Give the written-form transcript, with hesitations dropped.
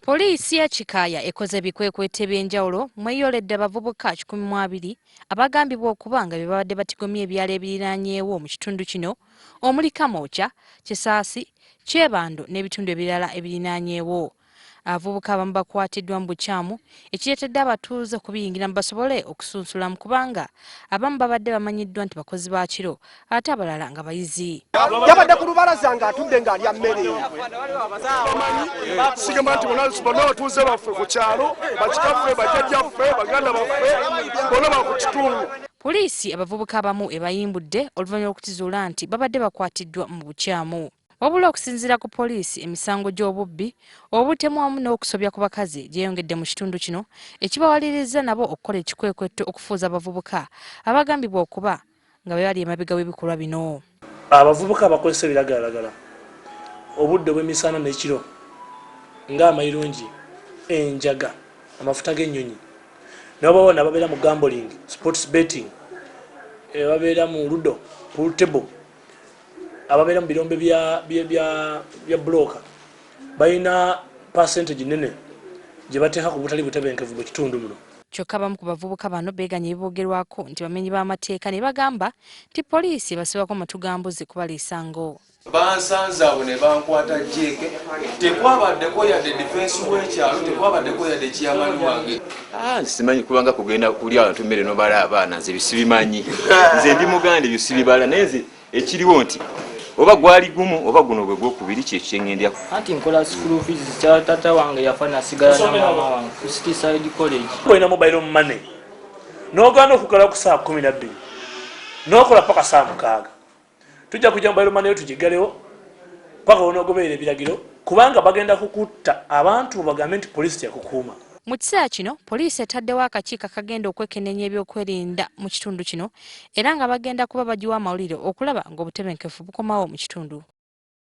Poliisi ya Kikaaya ekoze ebikwekwete by'enjawulo mweyoledde abavubuka 12 abagambibwa okuba nga babadde batigomya ebyalo ebiriraanyeewo mu kitundu kino omuli Kamwokya, Kisaasi, Kyebando n'ebitundu ebirala ebiriraanyeewo. Abavubuka abamu bakwatiddwa mu bukyamu ekireetedde abatuuze okubiyingira basobole okusunsulamu kubanga abamu babadde bamanyiddwa nti bakozi ba kiro ate abalala nga bayizi. Yabadde ku lubalaza ng'atudde ng'alya mmere. Sigamba nti bonna abatuuze baffe ku kyalo bakitaffe bajjajjaffe baganda baffe bonna baku kitundu. Poliisi abavubuka abamu ebayimbudde oluvannyuma lw'okukizuula nti babadde bakwatiddwa mu bukyamu. Wabula okusinziira ku poliisi emisango gy'obubbi, obutemu wamu n'okusobya ku bakazi gyeyongedde mu kitundu kino ekibawaliriza nabo okukola ekikwekweto okufuuza abavubuka abagambibwa okuba nga bwe bali emabega w'ebikolwa bino. Abavubuka bakozesa ebiragalalagala obudde bw'emisana n'ekiro ng'amayirungi, enjaga, amafuta g'ennyonyi nabo bona babeera mu gambling, sports betting, babeera mu ludo, pool table, ababeera mu birombe bya broker balina percentage nene gye bateeka ku butali butebenkevu mu kitundu muno. Kyokka abamu ku bavubuka bano beeganye ebiboogerwako nti bamenyi b'amateeka ne bagamba nti poliisi basibako matugambuzi kubaliisango. Bansanze abo ne bankwata jeeke tekwabaddeko yadde defense w'ekyalo tekwabaddeko yadde kiyamani wange. Simanyi kubanga kugenda kulya abantu mmere n'obala abaana nze bisibimanyi. Nze ndi muganda ebyo sibibala neze ekiriwo nti oba gwali gumu oba guno gwe gwokubiri kyekyengendya. Anti nkola school fees kya tata wange yafa nasigala na mama wange ku City Side College. Oyina mobile money n'ogaana okukola ku saa 12 n'okola paka saa 6. Tujja kujja mobile money tugigalewo paka onogoberera ebiragiro kubanga bagenda kukutta abantu bagambe nti poliisi yakukuuma. Mu kiseera kino poliisi etaddewo akakiiko akagenda okwekenneenya ebyokwerinda mu kitundu kino era nga bagenda kuba bagiwa amawulire okulaba ng'obutebenkevu bukomawo mu kitundu.